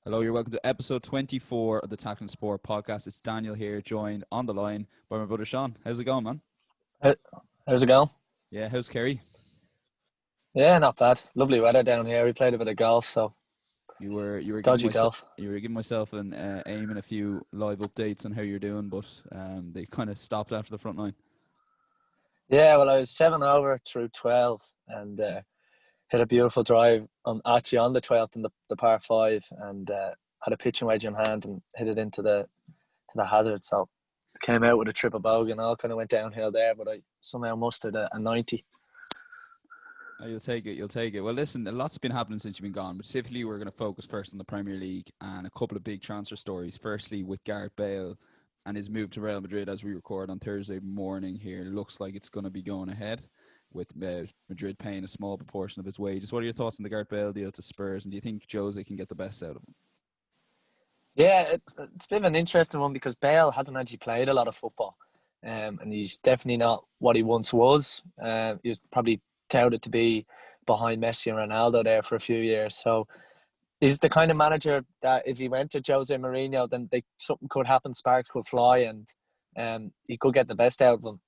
Hello, you're welcome to episode 24 of the Tackling Sport podcast. It's Daniel here, joined on the line by my brother Sean. How's it going, man? How's it going? Yeah, how's Kerry? Yeah, not bad. Lovely weather down here. We played a bit of golf, so You were giving dodgy myself golf. an aim and a few live updates on how you're doing, but they kind of stopped after the front line. Yeah, well, I was 7 over through 12 and hit a beautiful drive on the 12th in the par 5 and had a pitching wedge in hand and hit it into the hazard. So I came out with a triple bogey and all kind of went downhill there, but I somehow mustered a 90. Oh, you'll take it. You'll take it. Well, listen, a lot's been happening since you've been gone, but specifically we're going to focus first on the Premier League and a couple of big transfer stories. Firstly, with Gareth Bale and his move to Real Madrid as we record on Thursday morning here. It looks like it's going to be going ahead with Madrid paying a small proportion of his wages. What are your thoughts on the Gareth Bale deal to Spurs, and do you think Jose can get the best out of him? Yeah, it's a bit of an interesting one because Bale hasn't actually played a lot of football, and he's definitely not what he once was. He was probably touted to be behind Messi and Ronaldo there for a few years. So he's the kind of manager that if he went to Jose Mourinho, then something could happen, sparks could fly, and he could get the best out of him.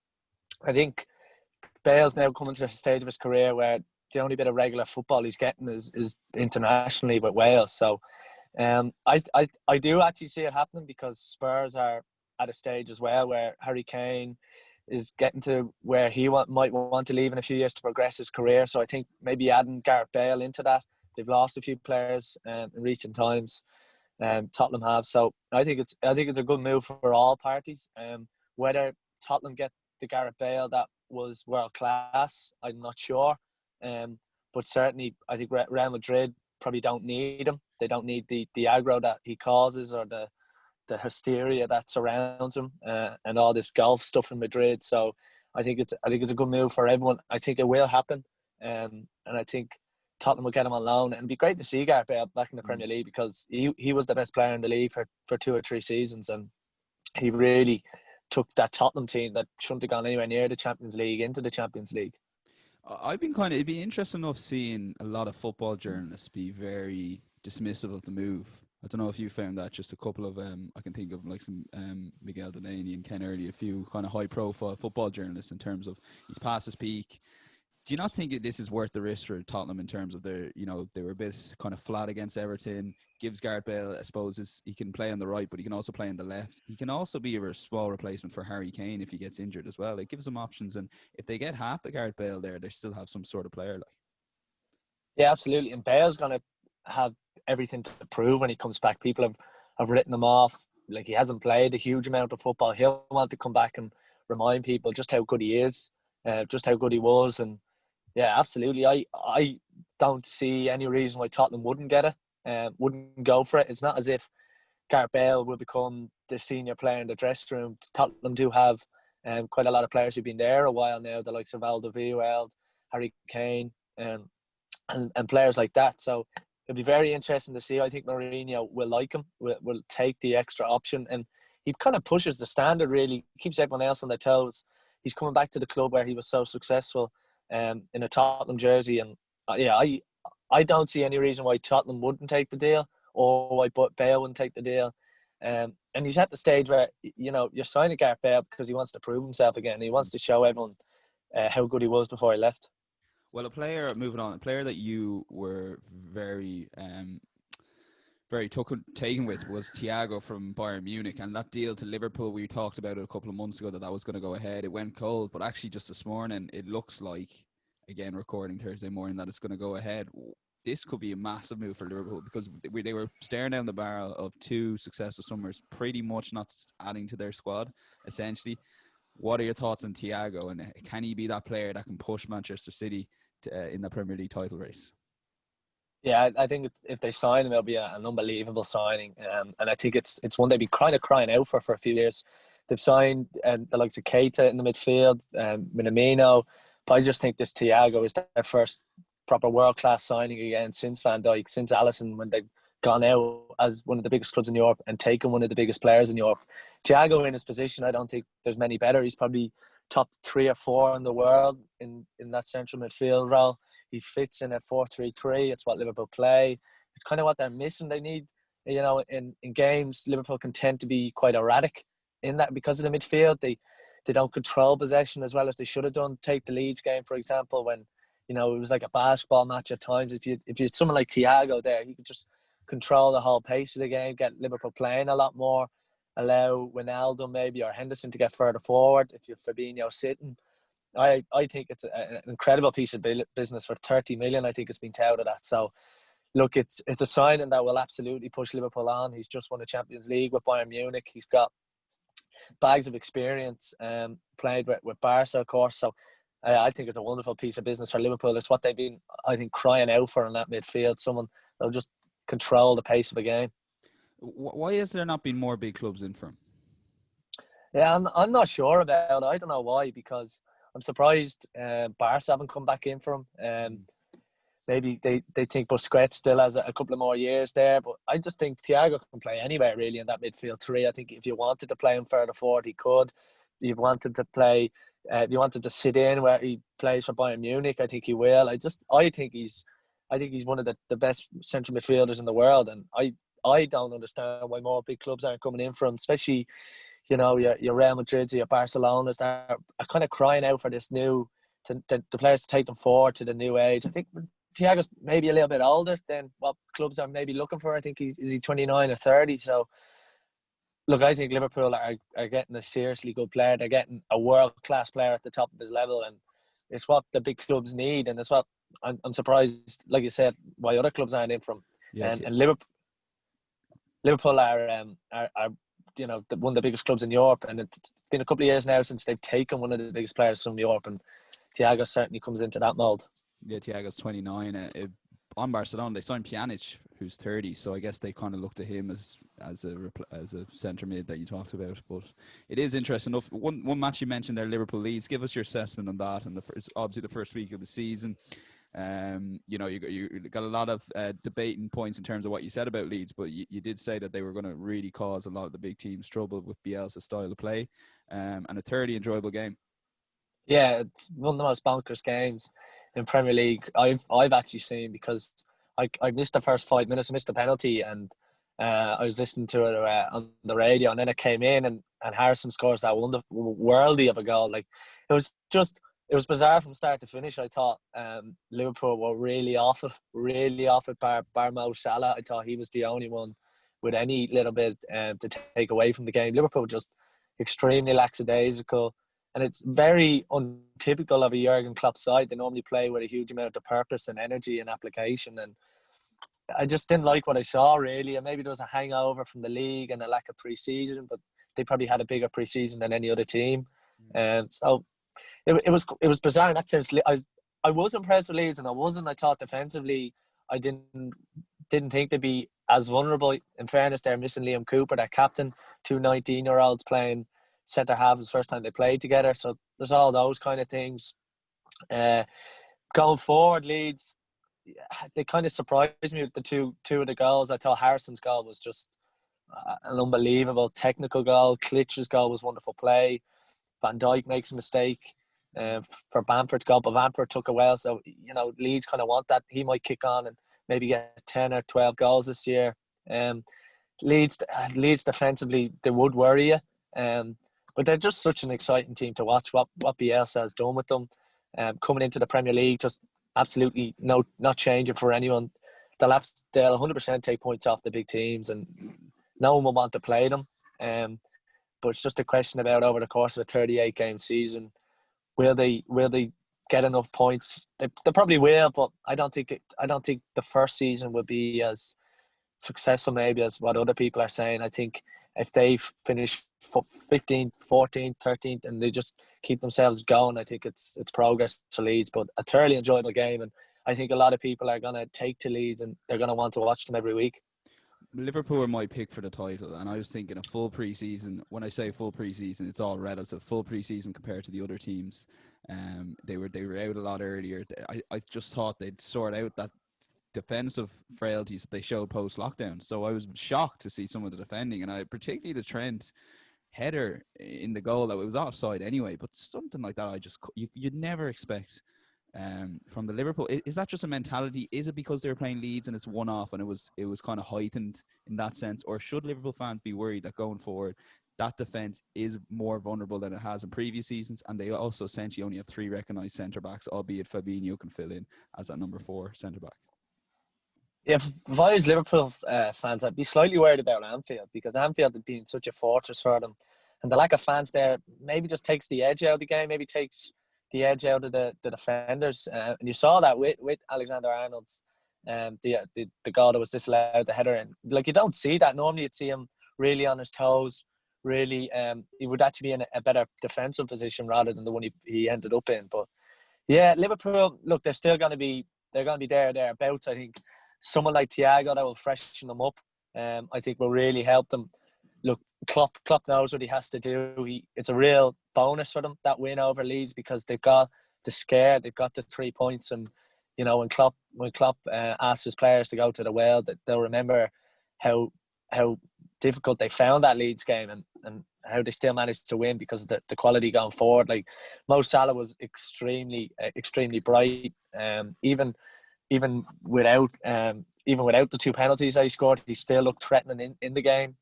I think Bale's now coming to a stage of his career where the only bit of regular football he's getting is internationally with Wales. So I do actually see it happening because Spurs are at a stage as well where Harry Kane is getting to where he might want to leave in a few years to progress his career. So I think maybe adding Gareth Bale into that. They've lost a few players in recent times. Tottenham have. So I think it's a good move for all parties. Whether Tottenham get the Gareth Bale that was world class, I'm not sure. But certainly I think Real Madrid probably don't need him. They don't need the aggro that he causes or the hysteria that surrounds him and all this golf stuff in Madrid. So I think it's a good move for everyone. I think it will happen, and I think Tottenham will get him on loan. And it'd be great to see Gareth Bale back in the Premier League because he was the best player in the league for 2 or 3 seasons, and he really took that Tottenham team that shouldn't have gone anywhere near the Champions League into the Champions League. It'd be interesting enough seeing a lot of football journalists be very dismissive of the move. I don't know if you found that. Just a couple of I can think of like some Miguel Delaney and Ken Early, a few kind of high profile football journalists in terms of he's past his peak. Do you not think that this is worth the risk for Tottenham in terms of they were a bit kind of flat against Everton? Gives Gareth Bale, I suppose, he can play on the right, but he can also play on the left. He can also be a small replacement for Harry Kane if he gets injured as well. It gives them options, and if they get half the Gareth Bale there, they still have some sort of player like. Yeah, absolutely. And Bale's going to have everything to prove when he comes back. People have written him off. Like, he hasn't played a huge amount of football. He'll want to come back and remind people just how good he is, just how good he was. And yeah, absolutely. I don't see any reason why Tottenham wouldn't get it, wouldn't go for it. It's not as if Gareth Bale will become the senior player in the dressing room. Tottenham do have quite a lot of players who've been there a while now, the likes of Alderweireld, Harry Kane, and players like that. So it'll be very interesting to see. I think Mourinho will like him, will take the extra option, and he kind of pushes the standard, really, keeps everyone else on their toes. He's coming back to the club where he was so successful in a Tottenham jersey, and I don't see any reason why Tottenham wouldn't take the deal or why Bale wouldn't take the deal. And he's at the stage where you're signing Gareth Bale because he wants to prove himself again. He wants to show everyone how good he was before he left. Well, a player that you were very taken with was Thiago from Bayern Munich, and that deal to Liverpool, we talked about it a couple of months ago that was going to go ahead. It went cold, but actually just this morning it looks like, again recording Thursday morning, that it's going to go ahead. This could be a massive move for Liverpool because they were staring down the barrel of 2 successive summers, pretty much not adding to their squad essentially. What are your thoughts on Thiago, and can he be that player that can push Manchester City in the Premier League title race? Yeah, I think if they sign him, it'll be an unbelievable signing. And I think it's one they've been kind of crying out for a few years. They've signed the likes of Keita in the midfield, Minamino. But I just think this Thiago is their first proper world-class signing again since Van Dijk, since Alisson, when they've gone out as one of the biggest clubs in Europe and taken one of the biggest players in Europe. Thiago in his position, I don't think there's many better. He's probably top 3 or 4 in the world in that central midfield role. He fits in at 4-3-3. It's what Liverpool play. It's kind of what they're missing. They need You know, in games, Liverpool can tend to be quite erratic in that because of the midfield. They don't control possession as well as they should have done. Take the Leeds game, for example, when, you know, it was like a basketball match at times. If you had someone like Thiago there, he could just control the whole pace of the game, get Liverpool playing a lot more, allow Ronaldo maybe or Henderson to get further forward. If you're Fabinho sitting, I think it's an incredible piece of business for 30 million. I think it's been touted at. So look, it's a signing that will absolutely push Liverpool on. He's just won the Champions League with Bayern Munich. He's got bags of experience, played with Barca, of course. So I think it's a wonderful piece of business for Liverpool. It's what they've been, I think, crying out for in that midfield. Someone that'll just control the pace of a game. Why has there not been more big clubs in for him? Yeah, I'm not sure about it. I don't know why, because I'm surprised Barca haven't come back in for him. Maybe they think Busquets still has a couple of more years there, but I just think Thiago can play anywhere really in that midfield three. I think if you wanted to play him further forward, he could. If you wanted to play, if you wanted to sit in where he plays for Bayern Munich, I think he will. I think he's one of the best central midfielders in the world, and I don't understand why more big clubs aren't coming in for him, especially, you know, your Real Madrids, your Barcelonas that are kind of crying out for this new, the players to take them forward to the new age. I think Thiago's maybe a little bit older than what clubs are maybe looking for. I think is he 29 or 30. So, look, I think Liverpool are getting a seriously good player. They're getting a world-class player at the top of his level, and it's what the big clubs need, and it's what I'm surprised, like you said, why other clubs aren't in from. And Liverpool are you know, one of the biggest clubs in Europe, and it's been a couple of years now since they've taken one of the biggest players from Europe, and Thiago certainly comes into that mould. Yeah, Thiago's 29. On Barcelona, they signed Pjanic, who's 30. So I guess they kind of look to him as a centre mid that you talked about. But it is interesting enough. One match you mentioned there, Liverpool Leeds. Give us your assessment on that. And obviously the first week of the season. You know, you got a lot of debating points in terms of what you said about Leeds, but you did say that they were going to really cause a lot of the big teams trouble with Bielsa's style of play, and a thoroughly enjoyable game. Yeah, it's one of the most bonkers games in Premier League I've actually seen, because I missed the first 5 minutes. I missed the penalty, and I was listening to it on the radio, and then it came in, and Harrison scores that worldy of a goal. Like, it was bizarre from start to finish. I thought Liverpool were really awful bar Mo Salah. I thought he was the only one with any little bit to take away from the game. Liverpool were just extremely lackadaisical. And it's very untypical of a Jurgen Klopp side. They normally play with a huge amount of purpose and energy and application. And I just didn't like what I saw, really. And maybe there was a hangover from the league and a lack of pre-season, but they probably had a bigger pre-season than any other team. And so it was bizarre in that sense. I was impressed with Leeds, and I wasn't. I thought defensively, I didn't think they'd be as vulnerable. In fairness, they're missing Liam Cooper, their captain, 2 19-year-olds playing centre halves first time they played together. So there's all those kind of things. Going forward, Leeds, they kind of surprised me with the two of the goals. I thought Harrison's goal was just an unbelievable technical goal. Klitsch's goal was wonderful play. Van Dijk makes a mistake for Bamford's goal, but Bamford took a while. So, you know, Leeds kind of want that. He might kick on and maybe get 10 or 12 goals this year. Leeds defensively, they would worry you. But they're just such an exciting team to watch. What Bielsa has done with them, coming into the Premier League, just absolutely not changing for anyone. They'll 100% take points off the big teams, and no one will want to play them. But it's just a question about, over the course of a 38-game season, will they get enough points? They probably will, but I don't think the first season will be as successful maybe as what other people are saying. I think if they finish 15th, 14th, 13th, and they just keep themselves going, I think it's progress to Leeds. But a thoroughly enjoyable game, and I think a lot of people are going to take to Leeds, and they're going to want to watch them every week. Liverpool are my pick for the title, and I was thinking a full pre-season. When I say full pre-season, it's all relative. Full pre-season compared to the other teams, they were out a lot earlier. I just thought they'd sort out that defensive frailties that they showed post-lockdown. So I was shocked to see some of the defending, and particularly the Trent header in the goal. That it was offside anyway, but something like that, you'd never expect from the Liverpool. Is that just a mentality? Is it because they were playing Leeds and it's one off and it was kind of heightened in that sense? Or should Liverpool fans be worried that going forward, that defence is more vulnerable than it has in previous seasons? And they also essentially only have 3 recognised centre-backs, albeit Fabinho can fill in as that number 4 centre-back. Yeah, if I was Liverpool fans, I'd be slightly worried about Anfield, because Anfield had been such a fortress for them. And the lack of fans there maybe just takes the edge out of the game, maybe takes the edge out of the defenders. And you saw that with Alexander-Arnold's, the goal that was disallowed, the header. And like, you don't see that. Normally you'd see him really on his toes, really. He would actually be in a better defensive position rather than the one he ended up in. But yeah, Liverpool, look, they're still going to be thereabouts. I think someone like Thiago that will freshen them up, I think will really help them. Look, Klopp knows what he has to do. It's a real bonus for them, that win over Leeds, because they've got the scare, they've got the 3 points, and you know, when Klopp asks his players to go to the well, that they'll remember how difficult they found that Leeds game, and how they still managed to win because of the quality going forward. Like, Mo Salah was extremely bright. Even without the 2 penalties that he scored, he still looked threatening in the game.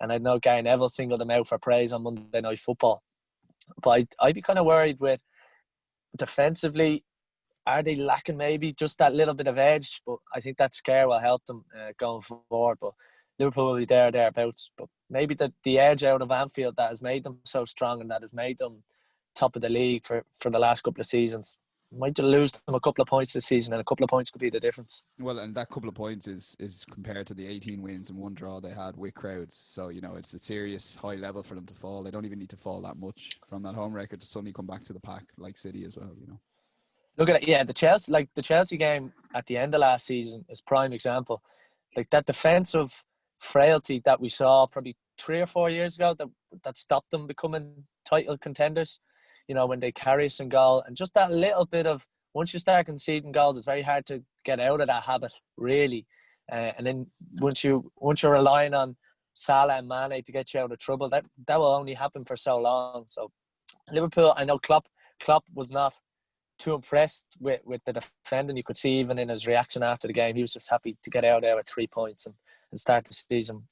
And I know Gary Neville singled him out for praise on Monday Night Football. But I'd be kind of worried with defensively. Are they lacking maybe just that little bit of edge? But I think that scare will help them going forward. But Liverpool will be thereabouts. But maybe the edge out of Anfield that has made them so strong and that has made them top of the league for the last couple of seasons, might lose them a couple of points this season, and a couple of points could be the difference. Well, and that couple of points is compared to the 18 wins and 1 draw they had with crowds. So, you know, it's a serious high level for them to fall. They don't even need to fall that much from that home record to suddenly come back to the pack like City as well, you know. Look at it, yeah, the Chelsea game at the end of last season is prime example. Like, that defensive frailty that we saw probably 3 or 4 years ago that stopped them becoming title contenders. You know, when they carry us in goal, and just that little bit of, once you start conceding goals, it's very hard to get out of that habit, really. And then once you're relying on Salah and Mane to get you out of trouble, that will only happen for so long. So Liverpool, I know Klopp was not too impressed with the defending. You could see even in his reaction after the game, he was just happy to get out there with 3 points and start the season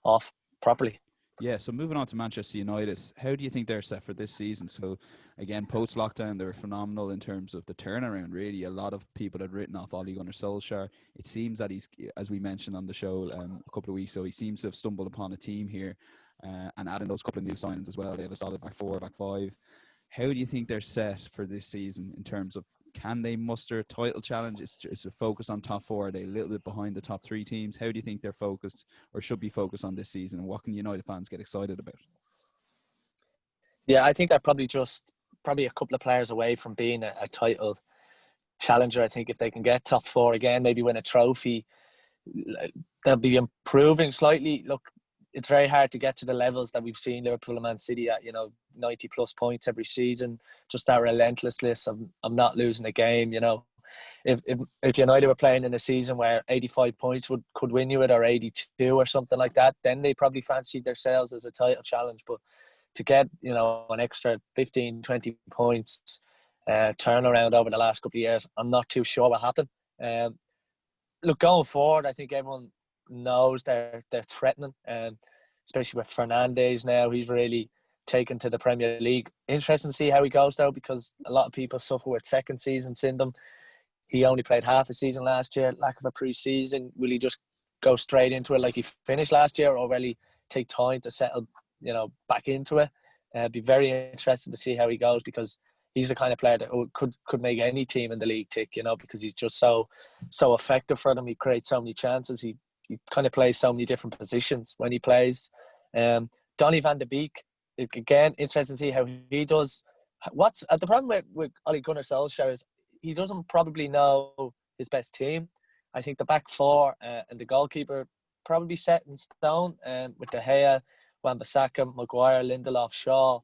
off properly. Yeah, so moving on to Manchester United, how do you think they're set for this season? So, again, post-lockdown, they were phenomenal in terms of the turnaround, really. A lot of people had written off Ole Gunnar Solskjaer. It seems that he's, as we mentioned on the show a couple of weeks ago, he seems to have stumbled upon a team here and adding those couple of new signings as well. They have a solid back 4, back 5. How do you think they're set for this season in terms of, can they muster a title challenge? Is it focus on top 4? Are they a little bit behind the top 3 teams? How do you think they're focused or should be focused on this season? And what can United fans get excited about? Yeah, I think they're probably a couple of players away from being a title challenger. I think if they can get top 4 again, maybe win a trophy, they'll be improving slightly. Look, it's very hard to get to the levels that we've seen Liverpool and Man City at, 90 plus points every season. Just that relentlessness of not losing a game, If United were playing in a season where 85 points could win you it, or 82 or something like that, then they probably fancied themselves as a title challenge. But to get, an extra 15, 20 points turnaround over the last couple of years, I'm not too sure what happened. Look, going forward, I think everyone knows they're threatening, especially with Fernandes now. He's really taken to the Premier League. Interesting to see how he goes, though, because a lot of people suffer with second season syndrome. He only played half a season last year, lack of a pre-season. Will he just go straight into it like he finished last year, or will he take time to settle, back into it? Be very interesting to see how he goes, because he's the kind of player that could make any team in the league tick, because he's just so effective for them. He creates so many chances. He kind of plays so many different positions when he plays. Donny van de Beek, again, interesting to see how he does. What's the problem with Ole Gunnar Solskjaer is he doesn't probably know his best team. I think the back 4 and the goalkeeper probably set in stone, with De Gea, Wan-Bissaka, Maguire, Lindelof, Shaw.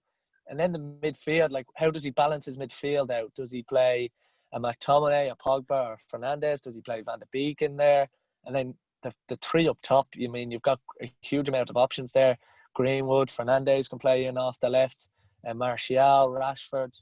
And then the midfield, like, how does he balance his midfield out? Does he play a McTominay, a Pogba, or Fernandes? Does he play Van de Beek in there? And then the 3 up top, you've got a huge amount of options there. Greenwood, Fernandes can play in off the left, and Martial, Rashford.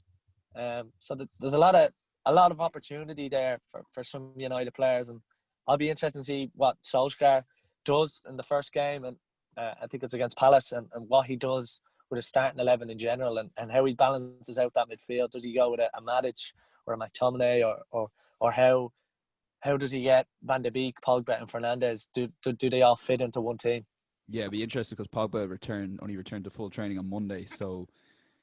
So there's a lot of opportunity there for some United players, and I'll be interested to see what Solskjaer does in the first game, and I think it's against Palace, and what he does with his starting 11 in general, and how he balances out that midfield. Does he go with a Matic or a McTominay, or how does he get Van de Beek, Pogba, and Fernandes? Do they all fit into one team? Yeah, it'd be interesting because Pogba only returned to full training on Monday, so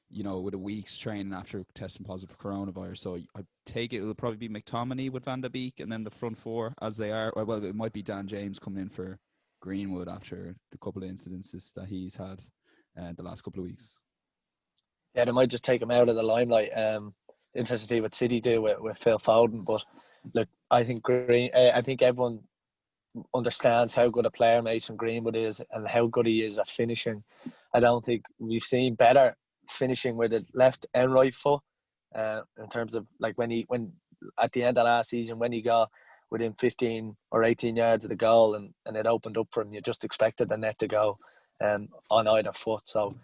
with a week's training after testing positive for coronavirus. So I take it'll probably be McTominay with Van de Beek, and then the front four as they are. Well, it might be Dan James coming in for Greenwood after the couple of incidences that he's had the last couple of weeks. Yeah, they might just take him out of the limelight. Interested to see what City do with Phil Foden, but look, I think everyone understands how good a player Mason Greenwood is and how good he is at finishing. I don't think we've seen better finishing with his left and right foot. In terms of like when at the end of last season when he got within 15 or 18 yards of the goal and it opened up for him, you just expected the net to go on either foot. So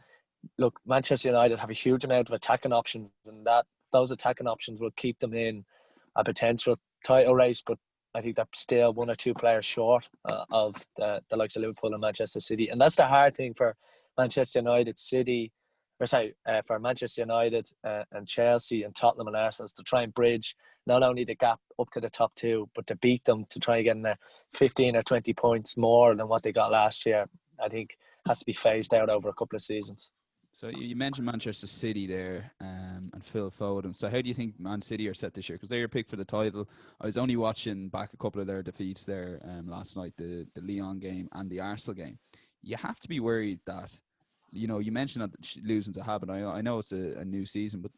look, Manchester United have a huge amount of attacking options, and those attacking options will keep them in a potential title race, but I think they're still one or two players short of the likes of Liverpool and Manchester City. And that's the hard thing for Manchester United, for Manchester United and Chelsea and Tottenham and Arsenal, to try and bridge not only the gap up to the top two, but to beat them, to try and get in there 15 or 20 points more than what they got last year. I think has to be phased out over a couple of seasons. So you mentioned Manchester City there and Phil Foden. So how do you think Man City are set this year? Because they're your pick for the title. I was only watching back a couple of their defeats there last night, the Lyon game and the Arsenal game. You have to be worried that, you mentioned that losing's a habit. I know it's a new season, but,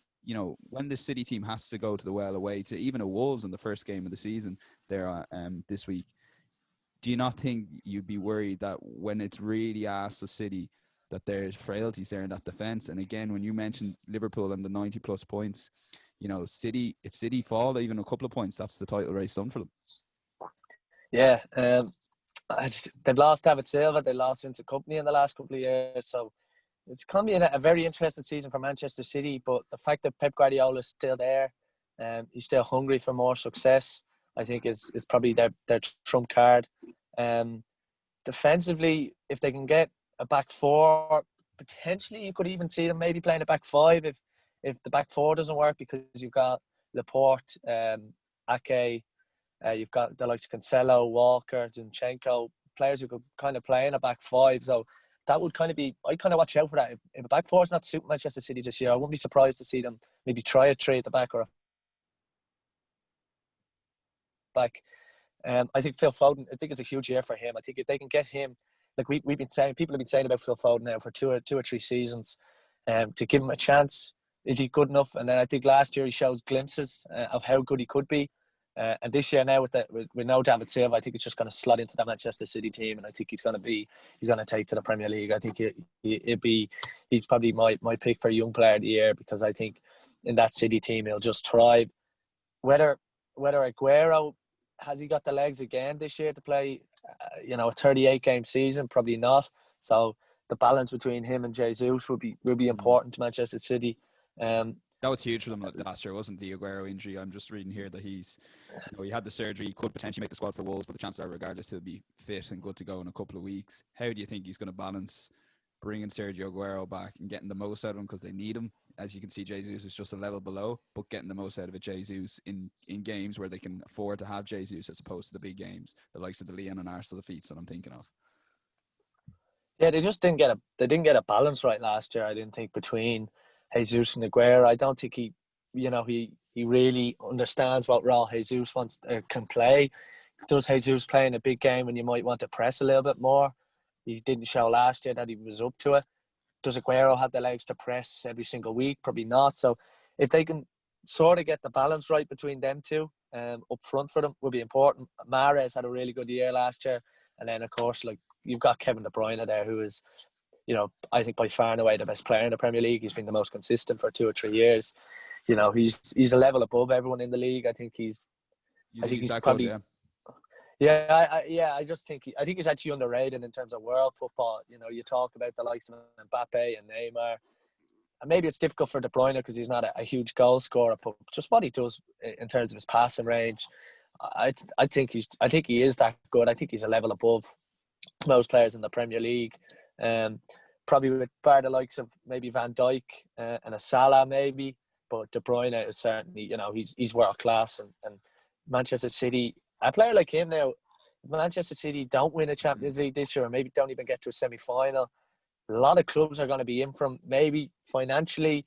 when the City team has to go to the well away to even a Wolves in the first game of the season there this week, do you not think you'd be worried that when it's really asked the City that there's frailties there in that defence? And again, when you mentioned Liverpool and the 90 plus points, if City fall even a couple of points, that's the title race done for them. Yeah, they've lost David Silva, they lost Vincent Kompany in the last couple of years, so it's going to be a very interesting season for Manchester City. But the fact that Pep Guardiola is still there, he's still hungry for more success, I think is probably their trump card. Defensively, if they can get a back four, potentially you could even see them maybe playing a back five if the back four doesn't work, because you've got Laporte, Ake, you've got the likes of Cancelo, Walker, Zinchenko, players who could kind of play in a back five. So that would kind of be, I'd kind of watch out for that. If a back four is not suiting Manchester City this year, I wouldn't be surprised to see them maybe try a three at the back or a back. I think Phil Foden, I think it's a huge year for him. I think if they can get him, like we've been saying, people have been saying about Phil Foden now for two or three seasons, to give him a chance. Is he good enough? And then I think last year he shows glimpses of how good he could be. And this year now with no David Silva, I think it's just going to slot into that Manchester City team, and I think he's going to take to the Premier League. I think he's probably my pick for young player of the year, because I think in that City team he'll just thrive. Whether Aguero, has he got the legs again this year to play a 38 game season? Probably not. So the balance between him and Jesus will be important to Manchester City. That was huge for them last year, wasn't the Aguero injury? I'm just reading here that he had the surgery. He could potentially make the squad for Wolves, but the chances are, regardless, he'll be fit and good to go in a couple of weeks. How do you think he's going to balance bringing Sergio Aguero back and getting the most out of him, because they need him? As you can see, Jesus is just a level below, but getting the most out of it, Jesus, in games where they can afford to have Jesus as opposed to the big games, the likes of the Lyon and Arsenal defeats that I'm thinking of. Yeah, they just didn't get a balance right last year, I didn't think, between Jesus and Aguero. I don't think he really understands what role Jesus can play. Does Jesus play in a big game when you might want to press a little bit more? He didn't show last year that he was up to it. Does Aguero have the legs to press every single week? Probably not. So if they can sort of get the balance right between them two, up front for them, will be important. Mahrez had a really good year last year, and then of course, like, you've got Kevin De Bruyne there, who is, I think by far and away the best player in the Premier League. He's been the most consistent for 2 or 3 years. He's a level above everyone in the league. I think he's probably. Good, yeah. I think he's actually underrated in terms of world football. You talk about the likes of Mbappe and Neymar. maybe it's difficult for DeBruyne because he's not a huge goal scorer, but just what he does in terms of his passing range, I think he is that good. I think he's a level above most players in the Premier League. Probably with bar the likes of maybe Van Dijk and a Salah maybe, but De Bruyne is certainly, he's world class, and Manchester City, a player like him now, if Manchester City don't win a Champions League this year, or maybe don't even get to a semi-final, a lot of clubs are going to be in from maybe financially.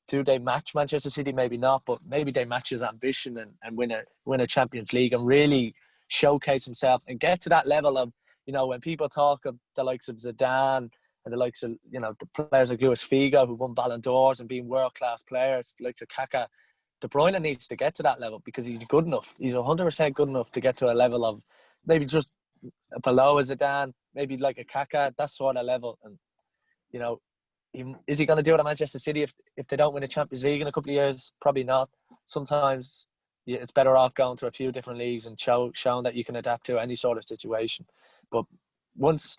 Do they match Manchester City? Maybe not, but maybe they match his ambition and win a Champions League and really showcase himself and get to that level of, when people talk of the likes of Zidane and the likes of, the players like Luis Figo who've won Ballon d'Ors and been world-class players, the likes of Kaká, De Bruyne needs to get to that level because he's good enough. He's 100% good enough to get to a level of maybe just below a Zidane, maybe like a Kaká, that sort of level. And, is he going to do it at Manchester City if they don't win a Champions League in a couple of years? Probably not. Sometimes it's better off going to a few different leagues and showing that you can adapt to any sort of situation. But once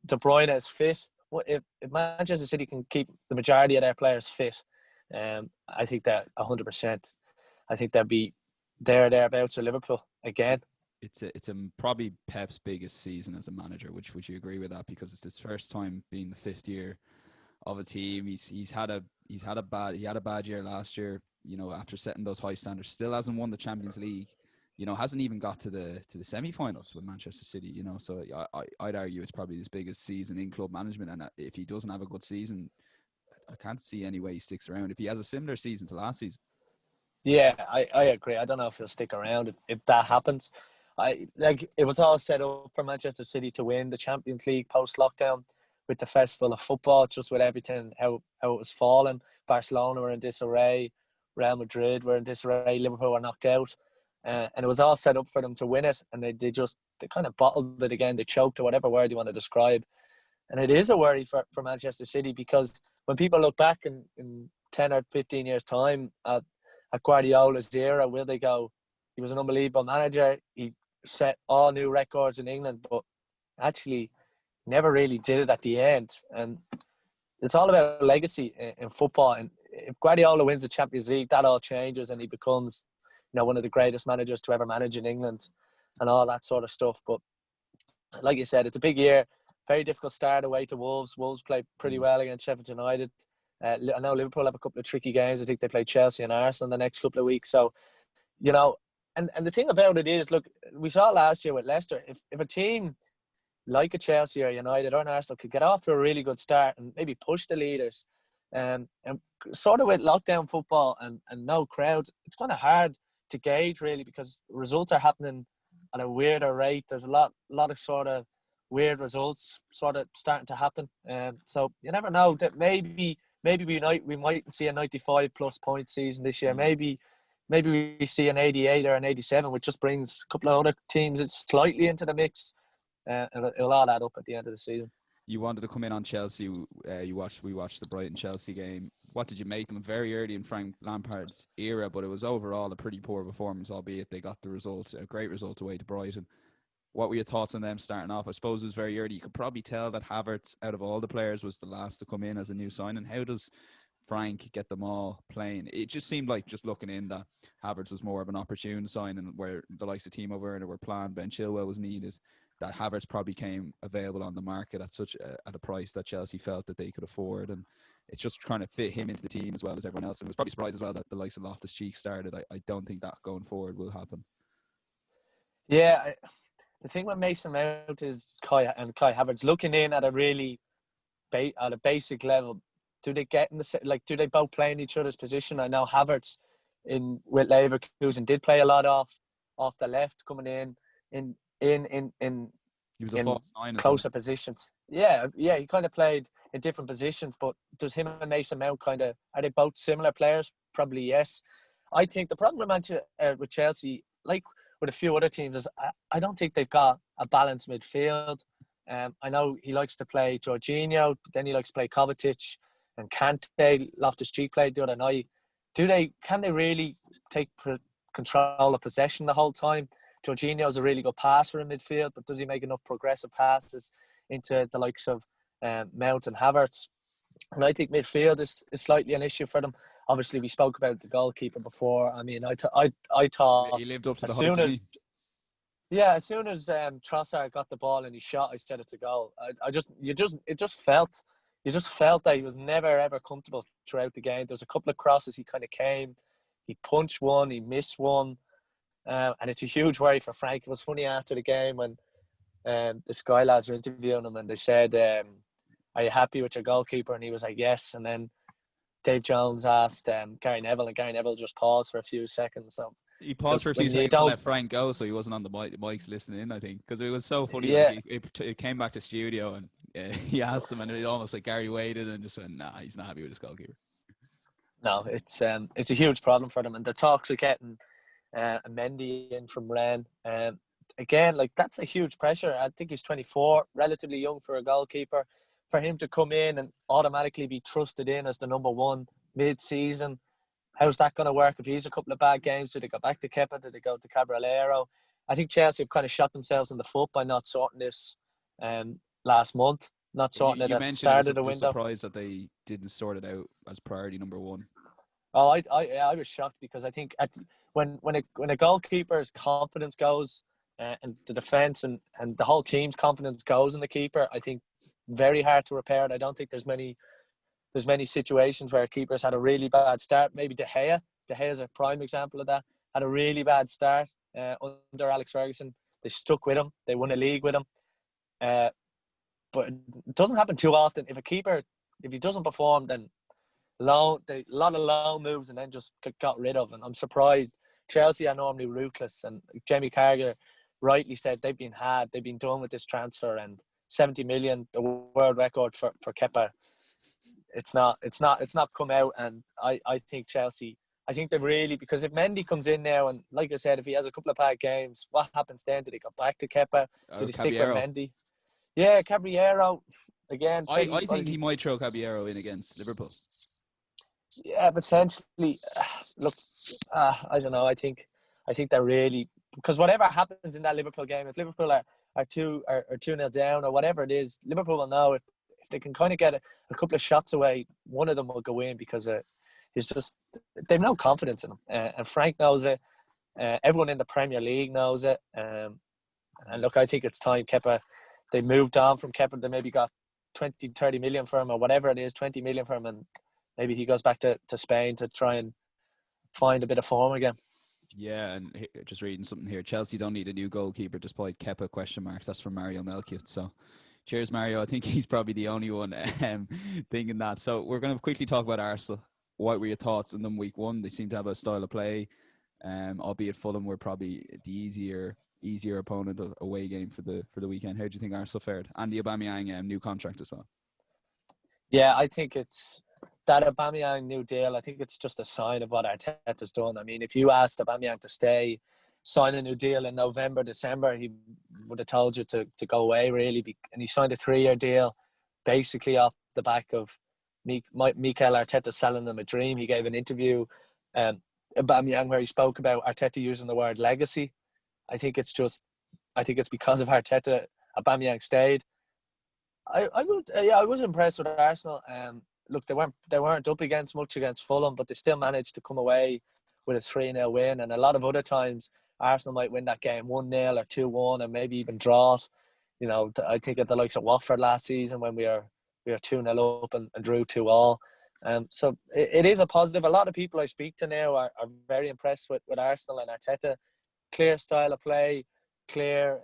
De Bruyne is fit, if Manchester City can keep the majority of their players fit, I think that 100%. I think they'll be thereabouts with Liverpool again. It's probably Pep's biggest season as a manager. Would you agree with that? Because it's his first time being the fifth year of a team. He had a bad year last year. After setting those high standards, still hasn't won the Champions League. Hasn't even got to the semi-finals with Manchester City. So I'd argue it's probably his biggest season in club management. And if he doesn't have a good season, I can't see any way he sticks around. If he has a similar season to last season. Yeah, I agree. I don't know if he'll stick around if that happens. It was all set up for Manchester City to win the Champions League post-lockdown with the festival of football, just with everything, how it was falling. Barcelona were in disarray, Real Madrid were in disarray, Liverpool were knocked out. And it was all set up for them to win it, and they kind of bottled it again. They choked, or whatever word you want to describe. And it is a worry for Manchester City, because when people look back in 10 or 15 years' time at Guardiola's era, will they go, he was an unbelievable manager, he set all new records in England, but actually never really did it at the end. And it's all about legacy in football. And if Guardiola wins the Champions League, that all changes, and he becomes, one of the greatest managers to ever manage in England and all that sort of stuff. But like you said, it's a big year. Very difficult start away to Wolves. Wolves played pretty well against Sheffield United. I know Liverpool have a couple of tricky games. I think they play Chelsea and Arsenal in the next couple of weeks. So, and the thing about it is, look, we saw last year with Leicester, if a team like a Chelsea or United or an Arsenal could get off to a really good start and maybe push the leaders, and sort of with lockdown football and no crowds, it's kind of hard to gauge really, because results are happening at a weirder rate. There's a lot of sort of weird results sort of starting to happen. So you never know, that maybe we might see a 95 plus point season this year. Maybe we see an 88 or an 87, which just brings a couple of other teams slightly into the mix. It'll all add up at the end of the season. You wanted to come in on Chelsea. We watched the Brighton Chelsea game. What did you make them? Very early in Frank Lampard's era, but it was overall a pretty poor performance, albeit they got the result, a great result away to Brighton. What were your thoughts on them starting off? I suppose it was very early. You could probably tell that Havertz, out of all the players, was the last to come in as a new signing. How does Frank get them all playing? It just seemed like, just looking in, that Havertz was more of an opportune signing, where the likes of Timo Werner were planned, Ben Chilwell was needed. That Havertz probably came available on the market at a price that Chelsea felt that they could afford, and it's just trying to fit him into the team as well as everyone else. And it was probably surprised as well that the likes of Loftus-Cheek started. I don't think that going forward will happen. Yeah, the thing with Mason Mount is Kai Havertz looking in at a really at a basic level. Do they get in do they both play in each other's position? I know Havertz with Leverkusen did play a lot off the left, coming in he was a false nine, closer positions. Yeah, he kind of played in different positions. But does him and Mason Mount are they both similar players? Probably yes. I think the problem with Chelsea, like with a few other teams, is I don't think they've got a balanced midfield. I know he likes to play Jorginho, but then he likes to play Kovacic and Kante. Loftus-Cheek played the other night. Can they really take control of possession the whole time? Jorginho is a really good passer in midfield, but does he make enough progressive passes into the likes of Mount and Havertz? And I think midfield is slightly an issue for them. Obviously, we spoke about the goalkeeper before. I mean, I thought He lived up to the as hype, soon didn't as he? yeah, as soon as Trossard got the ball and he shot, I said it's a goal. It just felt, you just felt that he was never ever comfortable throughout the game. There's a couple of crosses he kind of came, he punched one, he missed one, and it's a huge worry for Frank. It was funny after the game when the Sky lads were interviewing him and they said, "Are you happy with your goalkeeper?" And he was like, "Yes." And then Dave Jones asked Gary Neville, and Gary Neville just paused for a few seconds. So He paused look, for a few when you seconds to don't, let Frank go, so he wasn't on the mics listening in, I think. Because it was so funny. Like, yeah, it came back to studio and he asked him, and it almost like Gary waited and just went, nah, he's not happy with his goalkeeper. no, it's a huge problem for them, and the talks of getting Mendy in from Rennes. Again, like that's a huge pressure. I think he's 24, relatively young for a goalkeeper. For him to come in and automatically be trusted in as the number one mid-season, how's that going to work? If he's a couple of bad games, do they go back to Kepa? Do they go to Caballero? I think Chelsea have kind of shot themselves in the foot by not sorting this last month, not sorting it You at the mentioned it start was of the a window. surprise that they didn't sort it out as priority number one. Oh, I was shocked because I think when a goalkeeper's confidence goes and the defense and the whole team's confidence goes in the keeper, I think very hard to repair it. I don't think there's many situations where keepers had a really bad start. Maybe De Gea is a prime example of that. Had a really bad start under Alex Ferguson. They stuck with him. They won a league with him. But it doesn't happen too often. If he doesn't perform, then a lot of loan moves and then just got rid of. And I'm surprised. Chelsea are normally ruthless, and Jamie Carragher rightly said they've been done with this transfer, and 70 million, the world record for Kepa. It's not come out, and I think Chelsea. I think they've really, because if Mendy comes in now and like I said, if he has a couple of bad games, what happens then? Do they go back to Kepa? Do they stick with Caballero. Mendy? Yeah, Caballero again. I think he might throw Caballero in against Liverpool. Yeah, potentially. Look, I don't know. I think they're really, because whatever happens in that Liverpool game, if Liverpool are 2-0 down or whatever it is, Liverpool will know if they can kind of get a couple of shots away, one of them will go in because it's just they've no confidence in him, and Frank knows it. Everyone in the Premier League knows it. And look, I think it's time Kepa. They moved on from Kepa. They maybe got 20-30 million for him or whatever it is, 20 million for him, and maybe he goes back to Spain to try and find a bit of form again. Yeah, and just reading something here. Chelsea don't need a new goalkeeper despite Kepa question marks. That's from Mario Melchiot. So cheers, Mario. I think he's probably the only one thinking that. So we're going to quickly talk about Arsenal. What were your thoughts on them week one? They seem to have a style of play, albeit Fulham were probably the easier opponent away game for the weekend. How do you think Arsenal fared? And the Aubameyang new contract as well. Yeah, I think it's that Aubameyang new deal. I think it's just a sign of what Arteta's done. I mean, if you asked Aubameyang to stay, sign a new deal in November, December, he would have told you to go away, really. And he signed a 3-year deal basically off the back of Mikel Arteta selling him a dream. He gave an interview, Aubameyang, where he spoke about Arteta using the word legacy. I think it's because of Arteta, Aubameyang stayed. I was impressed with Arsenal. Look, they weren't up against much against Fulham, but they still managed to come away with a 3-0 win. And a lot of other times, Arsenal might win that game 1-0 or 2-1, and maybe even draw it. You know, I think at the likes of Watford last season when we were 2-0 up and drew 2-2. So it is a positive. A lot of people I speak to now are very impressed with Arsenal and Arteta. Clear style of play, clear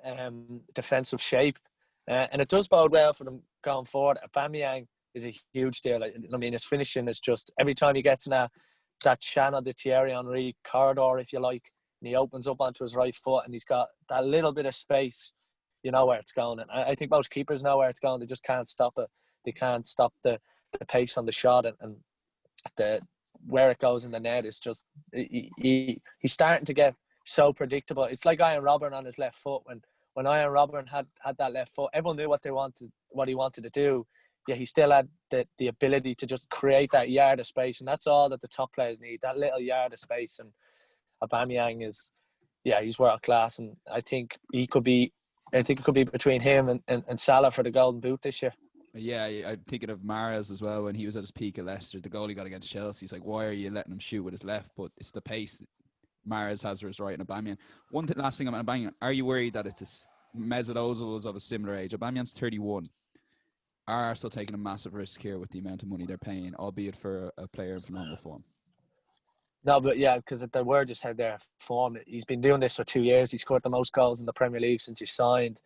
defensive shape. And it does bode well for them going forward. Aubameyang is a huge deal. I mean, his finishing is just, every time he gets in that channel, the Thierry Henry corridor, if you like, and he opens up onto his right foot and he's got that little bit of space, you know where it's going. And I think most keepers know where it's going. They just can't stop it. They can't stop the pace on the shot, and the where it goes in the net is just, he's starting to get so predictable. It's like Ian Robben on his left foot. When Ian Robben had that left foot, everyone knew what he wanted to do. Yeah, he still had the ability to just create that yard of space, and that's all that the top players need, that little yard of space. And Aubameyang he's world class, and I think it could be between him and Salah for the Golden Boot this year. Yeah, I'm thinking of Mahrez as well when he was at his peak at Leicester. The goal he got against Chelsea, he's like, why are you letting him shoot with his left? But it's the pace Mahrez has for his right, and Aubameyang. Last thing about Aubameyang, are you worried that Mesut Ozil was of a similar age? Aubameyang's 31. Are Arsenal taking a massive risk here with the amount of money they're paying, albeit for a player in phenomenal form? No, but yeah, because the word you said there, form. He's been doing this for 2 years. He scored the most goals in the Premier League since he signed.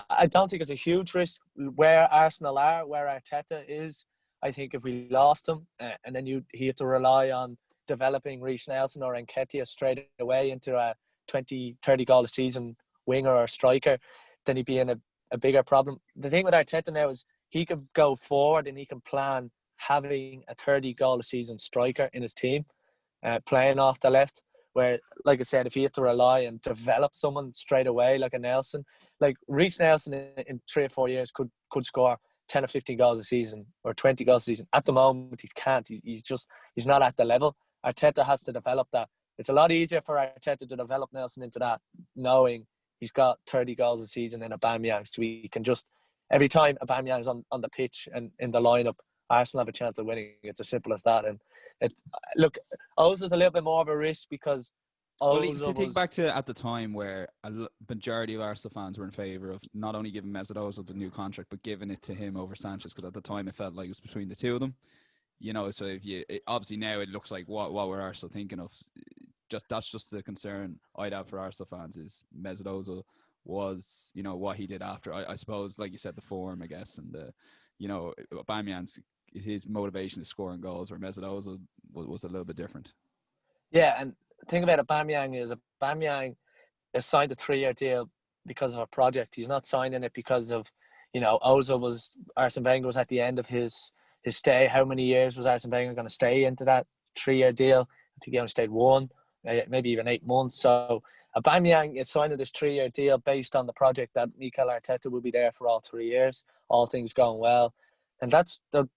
I don't think it's a huge risk where Arsenal are, where Arteta is. I think if we lost him, and then he had to rely on developing Reece Nelson or Nketiah straight away into a 20, 30 goal a season winger or striker, then he'd be in a bigger problem. The thing with Arteta now is he can go forward and he can plan having a 30 goal a season striker in his team, playing off the left. Where, like I said, if he had to rely and develop someone straight away, like a Nelson, like Reece Nelson in 3 or 4 years could score 10 or 15 goals a season or 20 goals a season. At the moment, he can't. He's not at the level. Arteta has to develop that. It's a lot easier for Arteta to develop Nelson into that, knowing he's got 30 goals a season in Aubameyang. So he can just, every time Aubameyang's on the pitch and in the lineup, Arsenal have a chance of winning. It's as simple as that. And look, Ozil's a little bit more of a risk because think back to at the time where a majority of Arsenal fans were in favour of not only giving Mesut Ozil the new contract, but giving it to him over Sanchez, because at the time it felt like it was between the two of them. So obviously now it looks like what we're Arsenal thinking of. That's just the concern I'd have for Arsenal fans is Mesut Ozil was, what he did after. I suppose, like you said, the form, I guess, and Aubameyang's his motivation is scoring goals, where Mesut Ozil was a little bit different. Yeah, and the thing about Aubameyang has signed a 3-year deal because of a project. He's not signing it because of, Arsene Wenger was at the end of his stay. How many years was Arsene Wenger going to stay into that 3-year deal? I think he only stayed 1, maybe even 8 months. So Aubameyang is signing this 3-year deal based on the project that Mikel Arteta will be there for all 3 years, all things going well. And that's the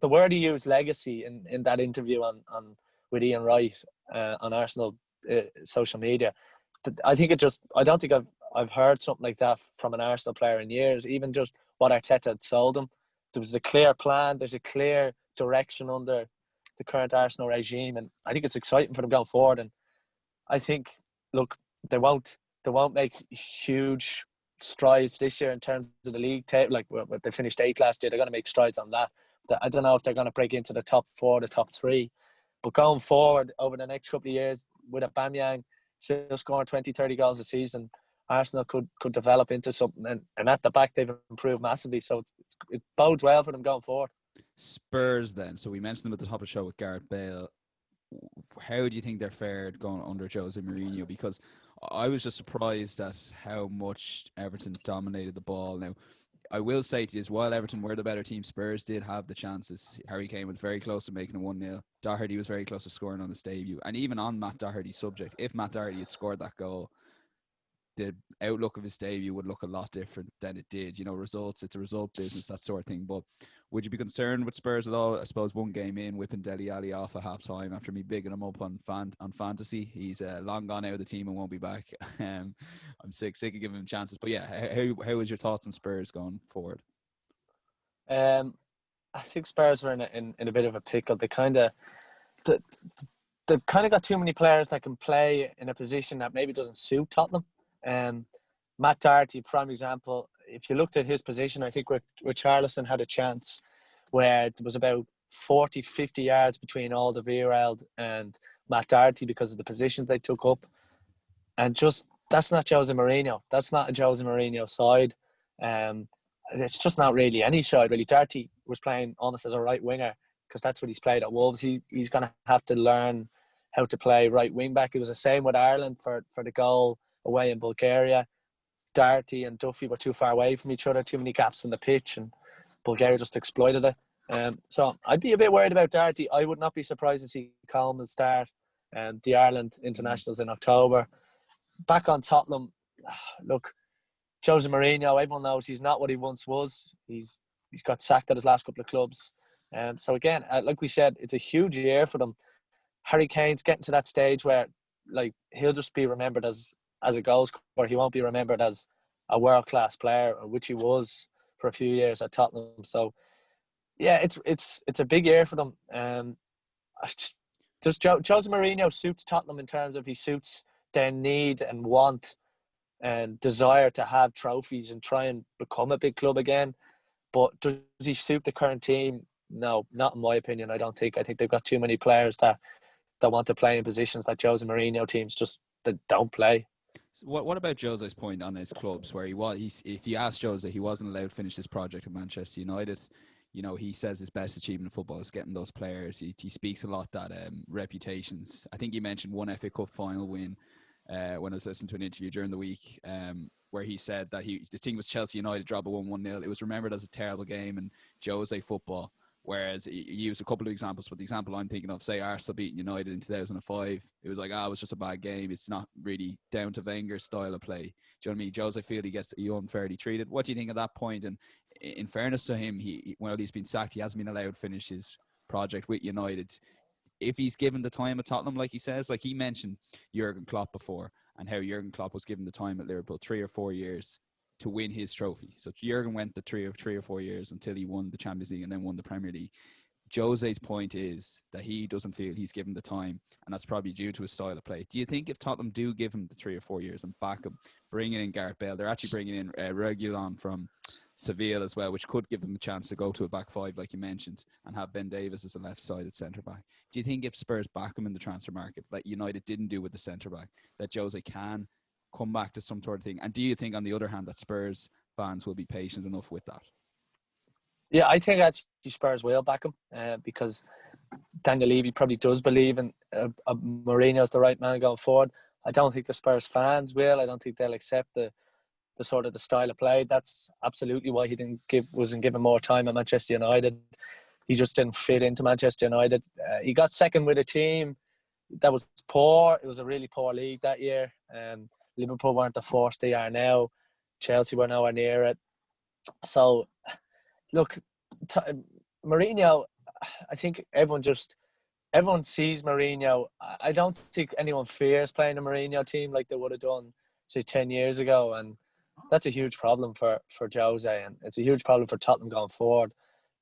word he used, legacy, in that interview on with Ian Wright on Arsenal social media. I don't think I've heard something like that from an Arsenal player in years. Even just what Arteta had sold him, there was a clear plan. There's a clear direction under the current Arsenal regime, and I think it's exciting for them going forward. And I think, look, they won't make huge strides this year in terms of the league table. Like, they finished 8th last year, they're going to make strides on that. I don't know if they're going to break into the top 4, the top 3. But going forward over the next couple of years, with Aubameyang still scoring 20, 30 goals a season, Arsenal could develop into something. And at the back, they've improved massively. So it bodes well for them going forward. Spurs then. So we mentioned them at the top of the show with Gareth Bale. How do you think they're fared going under Jose Mourinho? Because I was just surprised at how much Everton dominated the ball. Now, I will say to you, while Everton were the better team, Spurs did have the chances. Harry Kane was very close to making a 1-0. Doherty was very close to scoring on his debut. And even on Matt Doherty's subject, if Matt Doherty had scored that goal, the outlook of his debut would look a lot different than it did. Results, it's a result business, that sort of thing. But would you be concerned with Spurs at all? I suppose one game in, whipping Dele Alli off at half-time after me bigging him up on fantasy. He's long gone out of the team and won't be back. I'm sick of giving him chances. But yeah, how was your thoughts on Spurs going forward? I think Spurs were in a bit of a pickle. They kind of got too many players that can play in a position that maybe doesn't suit Tottenham. Matt Doherty, prime example. If you looked at his position, I think Richarlison had a chance where there was about 40, 50 yards between Alderweireld and Matt Doherty because of the positions they took up. And that's not Jose Mourinho. That's not a Jose Mourinho side. It's just not really any side, really. Doherty was playing almost as a right winger because that's what he's played at Wolves. He's going to have to learn how to play right wing back. It was the same with Ireland for the goal away in Bulgaria. Doherty and Duffy were too far away from each other, too many gaps in the pitch, and Bulgaria just exploited it. So I'd be a bit worried about Doherty. I would not be surprised to see Coleman start the Ireland internationals in October. Back on Tottenham, look, Jose Mourinho, everyone knows he's not what he once was. He's got sacked at his last couple of clubs. So again, like we said, it's a huge year for them. Harry Kane's getting to that stage where, like, he'll just be remembered as a goal scorer. He won't be remembered as a world-class player, which he was for a few years at Tottenham. So yeah, it's a big year for them. Does Jose Mourinho suits Tottenham in terms of he suits their need and want and desire to have trophies and try and become a big club again? But does he suit the current team? No, not in my opinion. I don't think. I think they've got too many players that want to play in positions that Jose Mourinho teams just that don't play. So what about Jose's point on his clubs, where if you asked Jose, he wasn't allowed to finish this project at Manchester United. You know, he says his best achievement in football is getting those players. He speaks a lot that reputations. I think you mentioned one FA Cup final win when I was listening to an interview during the week, where he said that the team was Chelsea United, drop a 1-1-0. It was remembered as a terrible game in Jose football. Whereas he used a couple of examples, but the example I'm thinking of, say Arsenal beating United in 2005, it was like, it was just a bad game. It's not really down to Wenger's style of play. Do you know what I mean? Jose feel he gets unfairly treated. What do you think of that point? And in fairness to him, while he's been sacked, he hasn't been allowed to finish his project with United. If he's given the time at Tottenham, like he says, like he mentioned Jurgen Klopp before, and how Jurgen Klopp was given the time at Liverpool 3 or 4 years to win his trophy. So Jurgen went the three or 4 years until he won the Champions League and then won the Premier League. Jose's point is that he doesn't feel he's given the time, and that's probably due to his style of play. Do you think if Tottenham do give him the 3 or 4 years and back him, bringing in Gareth Bale, they're actually bringing in Reguilon from Seville as well, which could give them a chance to go to a back five, like you mentioned, and have Ben Davies as a left-sided centre-back. Do you think if Spurs back him in the transfer market, like United didn't do with the centre-back, that Jose can come back to some sort of thing? And do you think, on the other hand, that Spurs fans will be patient enough with that? Yeah, I think actually Spurs will back him because Daniel Levy probably does believe in Mourinho's the right man going forward. I don't think the Spurs fans will. I don't think they'll accept the sort of the style of play. That's absolutely why he wasn't given more time at Manchester United. He just didn't fit into Manchester United. He got second with a team that was poor. It was a really poor league that year. Liverpool weren't the force they are now. Chelsea were nowhere near it. So, look, Mourinho, I think everyone sees Mourinho. I don't think anyone fears playing a Mourinho team like they would have done, say, 10 years ago. And that's a huge problem for Jose, and it's a huge problem for Tottenham going forward.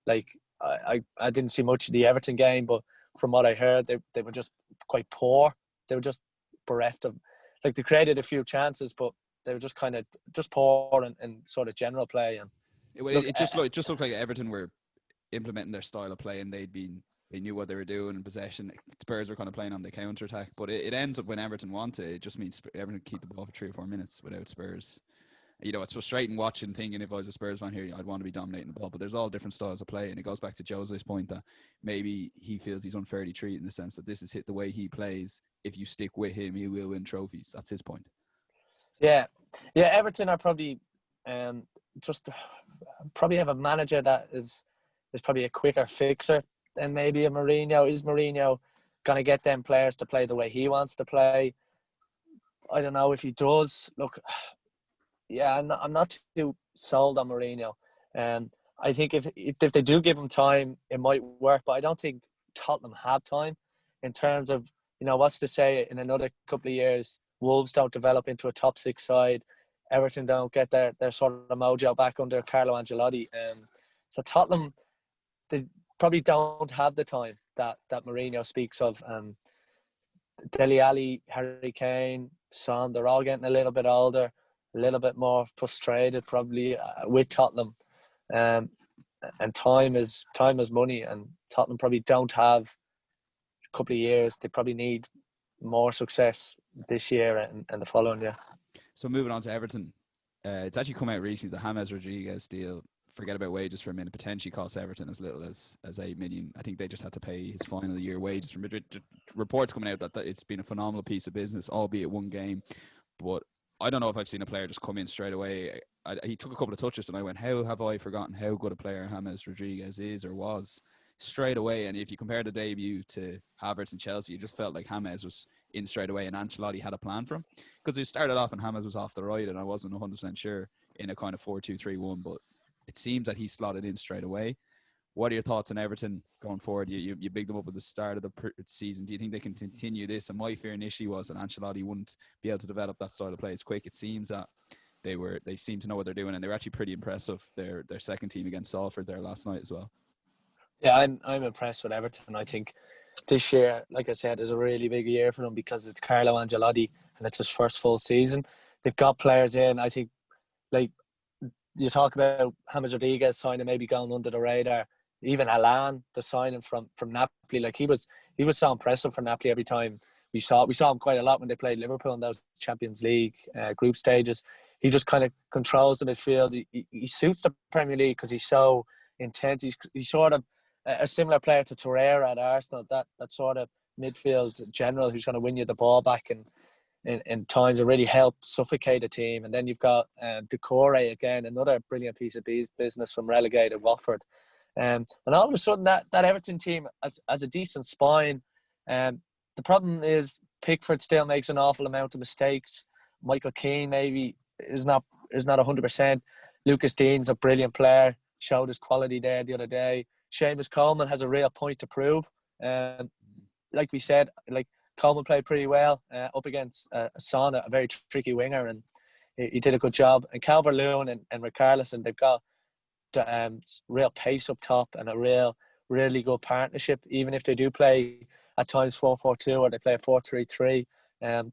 Like, I didn't see much of the Everton game, but from what I heard, they were just quite poor. They were just bereft of, like, they created a few chances, but they were just kind of just poor in sort of general play. And it just looked like Everton were implementing their style of play, and they knew what they were doing in possession. Spurs were kind of playing on the counter attack, but it ends up when Everton want it. It just means Everton keep the ball for 3 or 4 minutes without Spurs. You know, it's frustrating watching, thinking if I was a Spurs fan here, I'd want to be dominating the ball. But there's all different styles of play, and it goes back to Jose's point that maybe he feels he's unfairly treated in the sense that this is the way he plays. If you stick with him, he will win trophies. That's his point. Yeah, Everton are probably just probably have a manager that is probably a quicker fixer than maybe a Mourinho. Is Mourinho going to get them players to play the way he wants to play? I don't know if he does. Look, yeah, I'm not too sold on Mourinho. I think if they do give him time, it might work. But I don't think Tottenham have time in terms of, you know, what's to say in another couple of years, Wolves don't develop into a top 6 side. Everton don't get their sort of mojo back under Carlo Ancelotti. So Tottenham, they probably don't have the time that Mourinho speaks of. Dele Alli, Harry Kane, Son, they're all getting a little bit older, a little bit more frustrated probably with Tottenham. And time is money, and Tottenham probably don't have a couple of years. They probably need more success this year and the following year. So moving on to Everton, it's actually come out recently, the James Rodriguez deal, forget about wages for a minute, potentially cost Everton as little as $8 million. I think they just had to pay his final year wages from Madrid. Reports coming out that it's been a phenomenal piece of business, albeit one game. But I don't know if I've seen a player just come in straight away. He took a couple of touches and I went, how have I forgotten how good a player James Rodriguez is or was? Straight away. And if you compare the debut to Havertz and Chelsea, you just felt like James was in straight away and Ancelotti had a plan for him. Because he started off and James was off the right and I wasn't 100% sure in a kind of 4-2-3-1, but it seems that he slotted in straight away. What are your thoughts on Everton going forward? You bigged them up at the start of the season. Do you think they can continue this? And my fear initially was that Ancelotti wouldn't be able to develop that style of play as quick. It seems that they seem to know what they're doing, and they were actually pretty impressive. Their second team against Salford there last night as well. Yeah, I'm impressed with Everton. I think this year, like I said, is a really big year for them because it's Carlo Ancelotti and it's his first full season. They've got players in. I think, like, you talk about James Rodriguez signing, maybe going under the radar. Even Alan, the signing from Napoli, like he was so impressive for Napoli every time we saw him quite a lot when they played Liverpool in those Champions League group stages. He just kind of controls the midfield. He suits the Premier League because he's so intense. He's sort of a similar player to Torreira at Arsenal. That sort of midfield general who's going to win you the ball back and in times it really help suffocate a team. And then you've got Decore again, another brilliant piece of business from relegated Watford. And all of a sudden that Everton team has a decent spine. The problem is Pickford still makes an awful amount of mistakes. Michael Keane maybe is not 100%. Lucas Dean's a brilliant player, showed his quality there the other day. Seamus Coleman has a real point to prove. Like we said, like Coleman played pretty well up against Son, a very tricky winger, and he did a good job. And Calvert-Lewin and Richarlison, they've got real pace up top and a really good partnership. Even if they do play at times 4-4-2 or they play 4-3-3,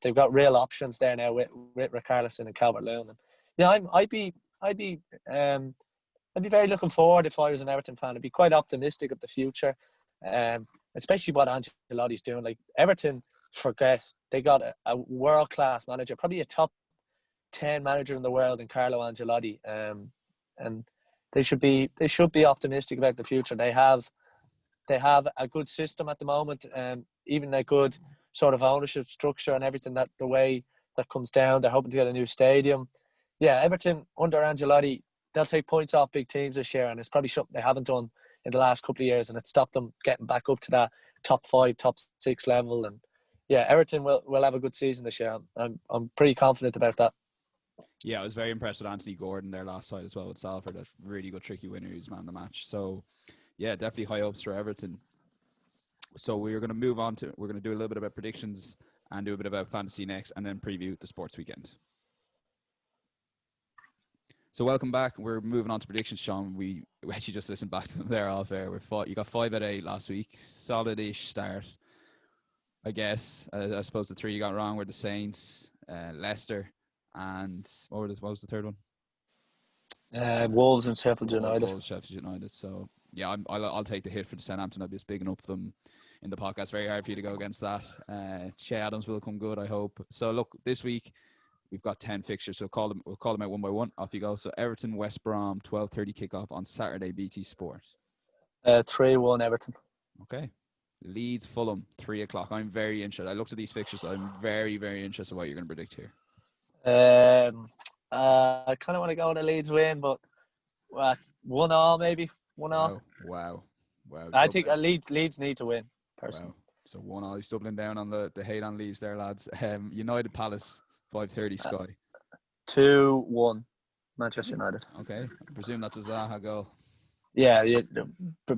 they've got real options there now with Richarlison and Calvert-Lewin. And yeah, I'd be very looking forward if I was an Everton fan. I'd be quite optimistic of the future, especially what Ancelotti's doing. Like Everton, they got a world class manager, probably a top 10 manager in the world in Carlo Ancelotti, and they should be optimistic about the future. They have a good system at the moment, even a good sort of ownership structure and everything. That the way that comes down, they're hoping to get a new stadium. Yeah, Everton under Ancelotti, they'll take points off big teams this year, and it's probably something they haven't done in the last couple of years, and it stopped them getting back up to that top 5, top 6 level. And yeah, Everton will have a good season this year. I'm pretty confident about that. Yeah, I was very impressed with Anthony Gordon there last night as well with Salford. A really good tricky winner who's man of the match. So yeah, definitely high hopes for Everton. So we're going to move on to, we're going to do a little bit about predictions and do a bit about fantasy next, and then preview the sports weekend. So welcome back. We're moving on to predictions, Sean. We actually just listened back to them there off air. You got 5 out of 8 last week. Solid-ish start, I guess. I suppose the 3 you got wrong were the Saints, Leicester, and what was the third one? Wolves and Sheffield United. Wolves, Sheffield United. So yeah, I'll take the hit for the Southampton. I'll be bigging up them in the podcast. Very hard for you to go against that. Che Adams will come good, I hope. So look, this week we've got 10 fixtures, so we'll call them out one by one. Off you go. So Everton, West Brom, 12:30 kickoff on Saturday, BT Sport. 3-1 Everton. Okay. Leeds, Fulham, 3 o'clock. I'm very interested. I looked at these fixtures. So I'm very, very interested in what you're going to predict here. I kind of want to go on a Leeds win, but 1-1 maybe. 1-1. Wow. I think Leeds need to win, personally. Wow. So 1-1. He's doubling down on the hate on Leeds there, lads. United Palace, 5:30 Sky. 2-1 Manchester United. Okay. I presume that's a Zaha goal. Yeah.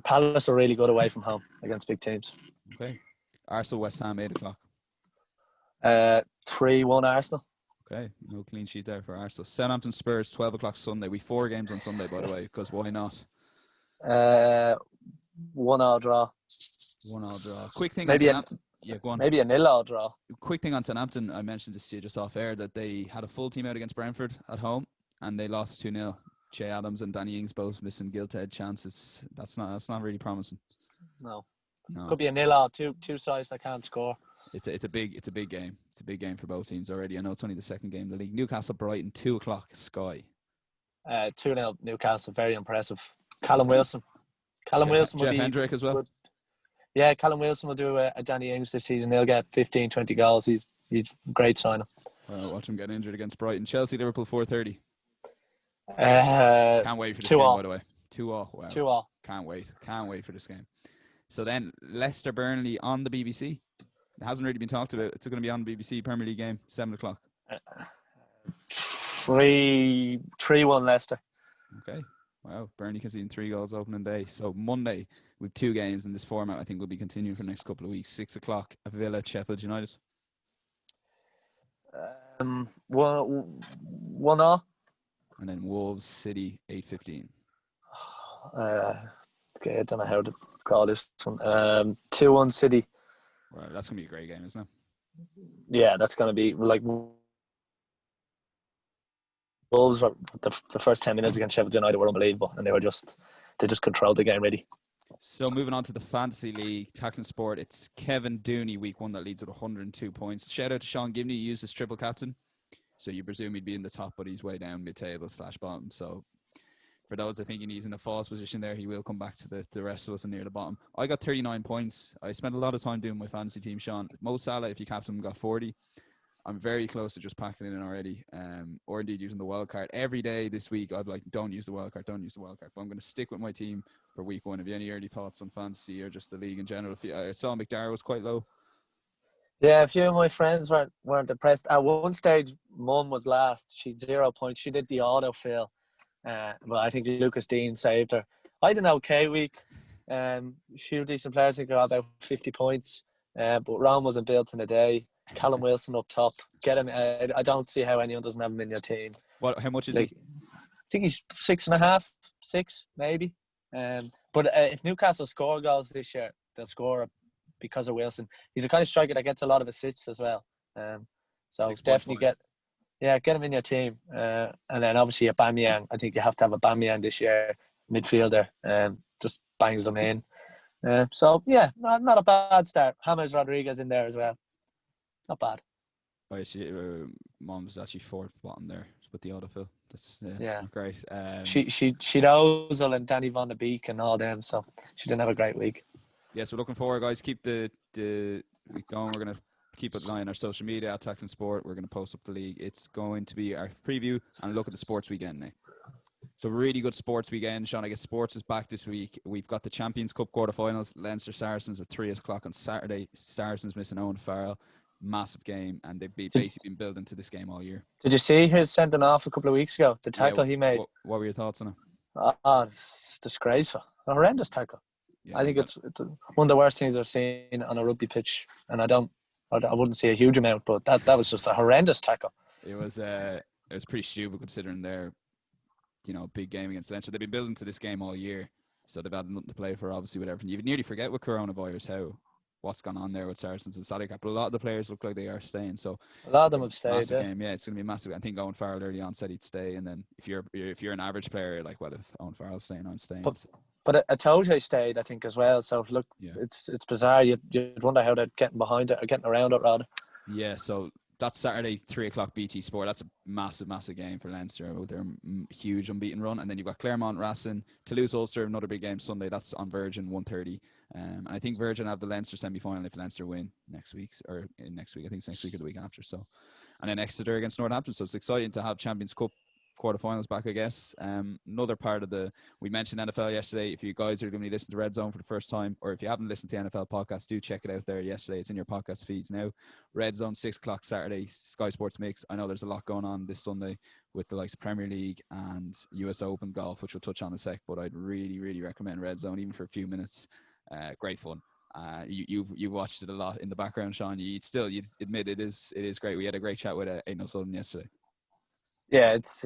Palace are really good away from home against big teams. Okay. Arsenal, West Ham, 8 o'clock. 3-1 Arsenal. Okay, no clean sheet there for Arsenal. Southampton, Spurs, 12 o'clock Sunday. We 4 games on Sunday, by the way, because why not? 1-1 draw. 1-1 draw. Quick thing maybe on Southampton. Yeah, go on. Maybe a 0-0 draw. Quick thing on Southampton, I mentioned this to you just off air, that they had a full team out against Brentford at home, and they lost 2-0. Che Adams and Danny Ings both missing gilt-edged chances. That's not really promising. No. Could be a 0-0. Two sides that can't score. It's a big game. It's a big game for both teams already. I know it's only the second game in the league. Newcastle, Brighton, 2 o'clock Sky. 2-0 Newcastle, very impressive. Callum Wilson. Wilson will Jeff be Hendrick as well. Good. Yeah, Callum Wilson will do a Danny Ings this season. He'll get 15-20 goals. He's a great signing. Watch him get injured against Brighton. Chelsea, Liverpool, 4:30. Can't wait for this game, by the way. 2-2. Wow. 2-2. Can't wait for this game. So then Leicester, Burnley on the BBC. It hasn't really been talked about. It's going to be on the BBC Premier League game, 7 o'clock. 3-1 Leicester. Okay. Wow. Burnley conceding 3 goals opening day. So Monday, with 2 games in this format, I think will be continuing for the next couple of weeks. 6 o'clock, Villa, Sheffield United. 1-0. And then Wolves City 8:15. Okay, I don't know how to call this one. 2-1 City. Right, that's gonna be a great game, isn't it? Yeah, that's going to be like Wolves. The first 10 minutes against Sheffield United were unbelievable, and they just controlled the game really. So moving on to the Fantasy League, Tackling Sport, it's Kevin Dooney, week 1, that leads with 102 points. Shout out to Sean Gibney, he used his triple captain. So you presume he'd be in the top, but he's way down mid-table / bottom. So for those that thinking he's in a false position there, he will come back to the rest of us and near the bottom. I got 39 points. I spent a lot of time doing my fantasy team, Sean. Mo Salah, if you captain him, got 40. I'm very close to just packing it in already, or indeed using the wild card. Every day this week, I'd like, don't use the wild card. But I'm going to stick with my team for week 1. Have you any early thoughts on fantasy or just the league in general? I saw McDarragh was quite low. Yeah, a few of my friends weren't depressed. At one stage, Mum was last. She had 0 points. She did the autofill. But I think Lucas Dean saved her. I had an okay week. A few decent players. I think got about 50 points. But Ron wasn't built in a day. Callum Wilson up top. Get him. I don't see how anyone doesn't have him in your team. How much is he? I think he's 6.5, 6 maybe. But if Newcastle score goals this year, they'll score because of Wilson. He's a kind of striker that gets a lot of assists as well. So 6. definitely get him in your team. And then obviously Aubameyang. I think you have to have Aubameyang this year, midfielder. Just bangs them in. So yeah, not a bad start. James Rodriguez in there as well. Not bad. Mom's actually 4th bottom there with the autofill. That's great. She Ozil and Danny Van de Beek and all them. So she didn't have a great week. Yes, we're looking forward, guys. Keep the week going. We're gonna keep it on our social media at Tackling Sport. We're gonna post up the league. It's going to be our preview and look at the sports weekend now. So really good sports weekend, Sean. I guess sports is back this week. We've got the Champions Cup quarterfinals. Leinster Saracens at 3:00 on Saturday. Saracens missing Owen Farrell. Massive game, and they've basically been building to this game all year. Did you see his sending off a couple of weeks ago? The tackle he made. What were your thoughts on it? It's disgraceful. A horrendous tackle. Yeah, I think it's one of the worst things I've seen on a rugby pitch, and I wouldn't say a huge amount, but that was just a horrendous tackle. It was pretty stupid considering their big game against Leinster. They've been building to this game all year, so they've had nothing to play for, obviously, with everything. You nearly forget with coronavirus what's gone on there with Saracens and Sadie Cap, but a lot of the players look like they are staying. So a lot of them have stayed. Game. Yeah, it's going to be massive. I think Owen Farrell early on said he'd stay, and then if you're an average player, like, well, if Owen Farrell's staying, I'm staying. But Atoje stayed, I think, as well. So look, it's bizarre. You'd wonder how they're getting behind it or getting around it, rather. Yeah. So that's Saturday, 3:00 BT Sport. That's a massive game for Leinster with their huge unbeaten run. And then you've got Claremont, Racing, Toulouse, Ulster, another big game Sunday. That's on Virgin, 1:30. And I think Virgin have the Leinster semi-final if Leinster win next week. I think it's next week or the week after. So, and then Exeter against Northampton. So it's exciting to have Champions Cup quarterfinals back, I guess. Another part of we mentioned NFL yesterday. If you guys are going to listen to Redzone for the first time, or if you haven't listened to the NFL podcast, do check it out there yesterday. It's in your podcast feeds now. Redzone, 6:00 Saturday, Sky Sports Mix. I know there's a lot going on this Sunday with the likes of Premier League and US Open golf, which we'll touch on in a sec, but I'd really, really recommend Redzone, even for a few minutes. Great fun. You've watched it a lot in the background, Sean. You'd admit it is great. We had a great chat with Aidan O'Sullivan yesterday. Yeah, it's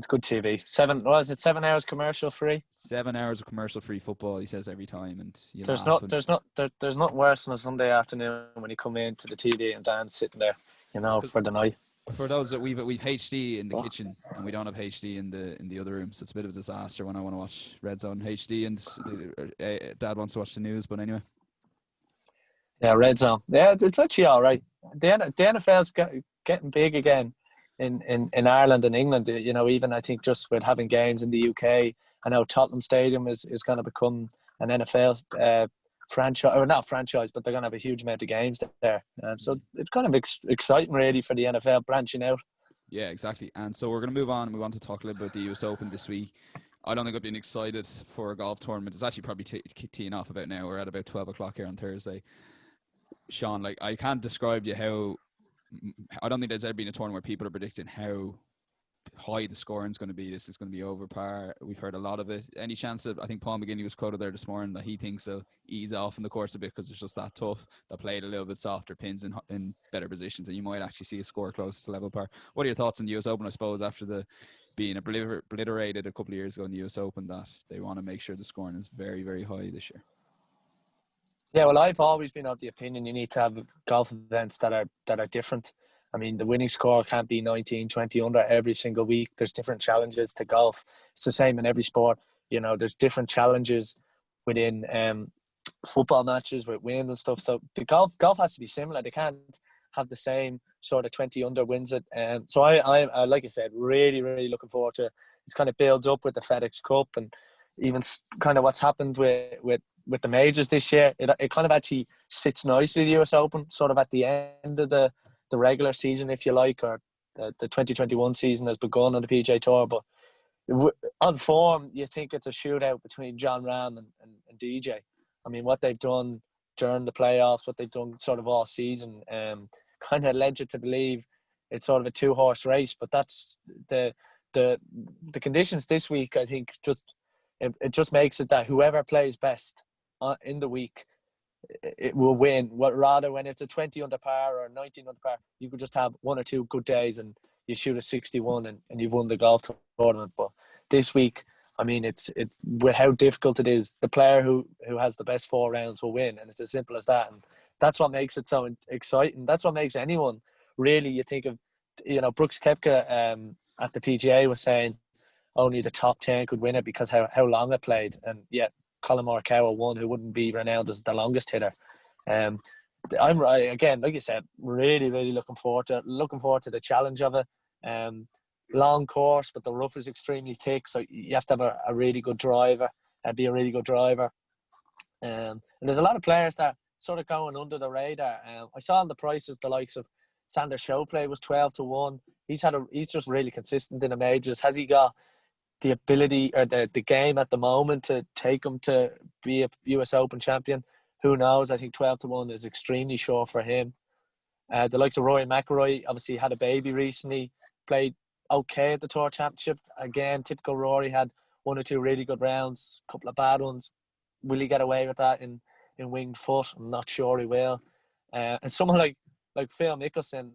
good TV. 7 hours commercial free? 7 hours of commercial free football, he says every time, and there's not worse than a Sunday afternoon when you come into the TV and Dan's sitting there, for the night. For those that we've HD in the kitchen and we don't have HD in the other room, so it's a bit of a disaster when I want to watch Redzone HD and Dad wants to watch the news. But anyway, yeah, Redzone. Yeah, it's actually all right. The NFL's getting big again. In Ireland and England, even I think just with having games in the UK, I know Tottenham Stadium is going to become an NFL franchise, or not franchise, but they're going to have a huge amount of games there. So it's kind of exciting, really, for the NFL branching out. Yeah, exactly. And so we're going to move on. We want to talk a little bit about the US Open this week. I don't think I've been excited for a golf tournament. It's actually probably teeing off about now. We're at about 12 o'clock here on Thursday. Sean, like, I can't describe to you how. I don't think there's ever been a tournament where people are predicting how high the scoring is going to be. This is going to be over par. We've heard a lot of it. Any chance that, I think Paul McGinney was quoted there this morning, that he thinks they'll ease off in the course a bit because it's just that tough. They'll play it a little bit softer, pins in better positions, and you might actually see a score close to level par. What are your thoughts on the US Open, I suppose, after the being obliterated a couple of years ago in the US Open, that they want to make sure the scoring is very, very high this year. Yeah, well, I've always been of the opinion you need to have golf events that are different. I mean, the winning score can't be 19, 20 under every single week. There's different challenges to golf. It's the same in every sport. You know, there's different challenges within football matches with wind and stuff. So the golf has to be similar. They can't have the same sort of 20 under wins it. So I like I said, really, really looking forward to it. It's kind of builds up with the FedEx Cup and even kind of what's happened with the majors this year. It kind of actually sits nicely, the US Open, sort of at the end of the regular season, if you like, or the 2021 season has begun on the PGA Tour. But on form, you think it's a shootout between John Ram and DJ. I mean, what they've done during the playoffs, what they've done sort of all season, kind of led you to believe it's sort of a two-horse race. But that's the conditions this week. I think it just makes it that whoever plays best in the week, it will win. Rather, when it's a 20 under par or 19 under par, you could just have one or two good days and you shoot a 61 and you've won the golf tournament. But this week, I mean, it's with how difficult it is, the player who has the best 4 rounds will win, and it's as simple as that. And that's what makes it so exciting. That's what makes anyone really. You think of, Brooks Koepka at the PGA was saying only the top 10 could win it because how long it played, and yet Colin Morikawa won, who wouldn't be renowned as the longest hitter. I'm again, like you said, really, really looking forward to the challenge of it. Long course, but the rough is extremely thick, so you have to have a really good driver and be a really good driver. And there's a lot of players that sort of going under the radar. I saw on the prices the likes of Sander Schauffele was 12-1. He's just really consistent in the majors. Has he got the ability or the game at the moment to take him to be a US Open champion? Who knows? I think 12-1 is extremely sure for him. The likes of Rory McIlroy obviously had a baby recently, played okay at the Tour Championship. Again, typical Rory, had 1 or 2 really good rounds, a couple of bad ones. Will he get away with that in winged foot? I'm not sure he will. And someone like Phil Mickelson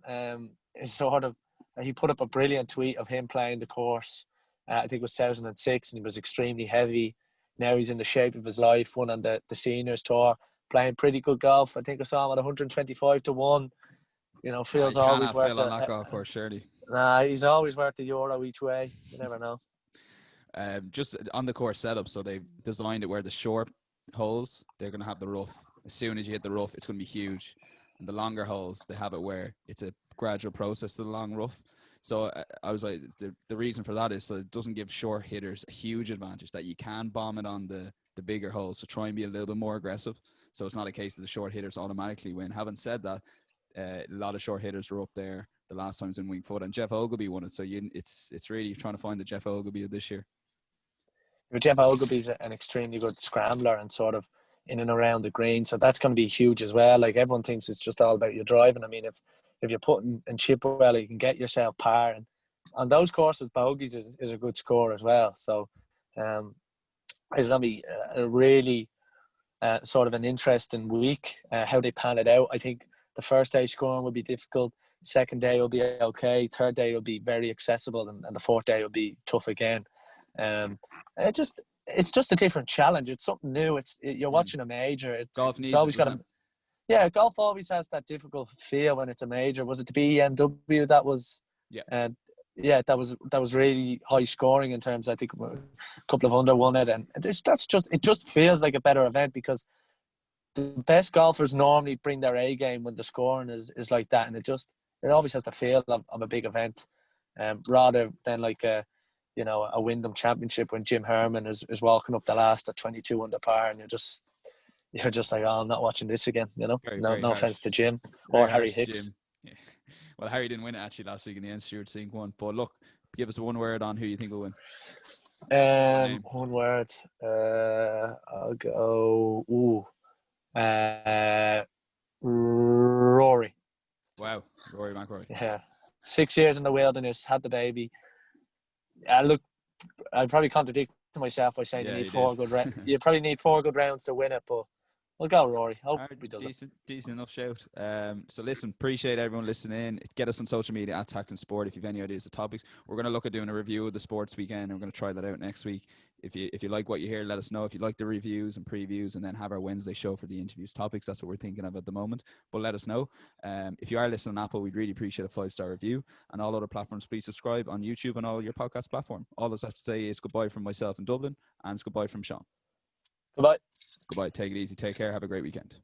is sort of, he put up a brilliant tweet of him playing the course. I think it was 2006, and he was extremely heavy. Now he's in the shape of his life, won on the Seniors Tour, playing pretty good golf. I think I saw him at 125-1. Phil's always worth Phil on that golf course, surely. Nah, he's always worth the euro each way. You never know. Just on the course setup, so they've designed it where the short holes, they're going to have the rough. As soon as you hit the rough, it's going to be huge. And the longer holes, they have it where it's a gradual process to the long rough. So I was like, the reason for that is so it doesn't give short hitters a huge advantage, that you can bomb it on the bigger holes. So try and be a little bit more aggressive. So it's not a case that the short hitters automatically win. Having said that, a lot of short hitters were up there the last times in Winged Foot, and Jeff Ogilvy won it. So it's really trying to find the Jeff Ogilvy of this year. Jeff Ogilvy's an extremely good scrambler and sort of in and around the green, so that's going to be huge as well. Like, everyone thinks it's just all about your driving. I mean, if you're putting and chip well, you can get yourself par, and on those courses, bogeys is a good score as well. So it's going to be a really sort of an interesting week, how they pan it out. I think the first day scoring will be difficult. Second day will be okay. Third day will be very accessible, and the fourth day will be tough again. It's just a different challenge. It's something new. You're watching a major. Golf needs always it, got yeah. Golf always has that difficult feel when it's a major. Was it the BMW that was? Yeah. Yeah, that was really high scoring in terms. I think a couple of under won it, and it just feels like a better event because the best golfers normally bring their A game when the scoring is like that, and it always has the feel of a big event, rather than like a Wyndham Championship when Jim Herman is walking up the last at 22 under par, and you're just like, oh, I'm not watching this again. No offense to Jim or Harry Hicks. Yeah. Well, Harry didn't win it actually last week in the end. Stuart Sink won. But look, give us one word on who you think will win. One word. I'll go. Rory. Wow, Rory McIlroy. Yeah, 6 years in the wilderness, had the baby. Look, I'd probably contradict myself by saying you need 4 good rounds. You probably need 4 good rounds to win it, but We'll go, Rory. Hope Alright, he does it. decent enough shout. So listen, appreciate everyone listening in. Get us on social media at Tact and Sport if you have any ideas of topics. We're going to look at doing a review of the sports weekend, and we're going to try that out next week. If you like what you hear, let us know. If you like the reviews and previews, and then have our Wednesday show for the interviews topics. That's what we're thinking of at the moment. But let us know. If you are listening on Apple, we'd really appreciate a 5-star review. And all other platforms, please subscribe on YouTube and all your podcast platform. All that's left to say is goodbye from myself in Dublin, and it's goodbye from Sean. Goodbye. Goodbye. Take it easy. Take care. Have a great weekend.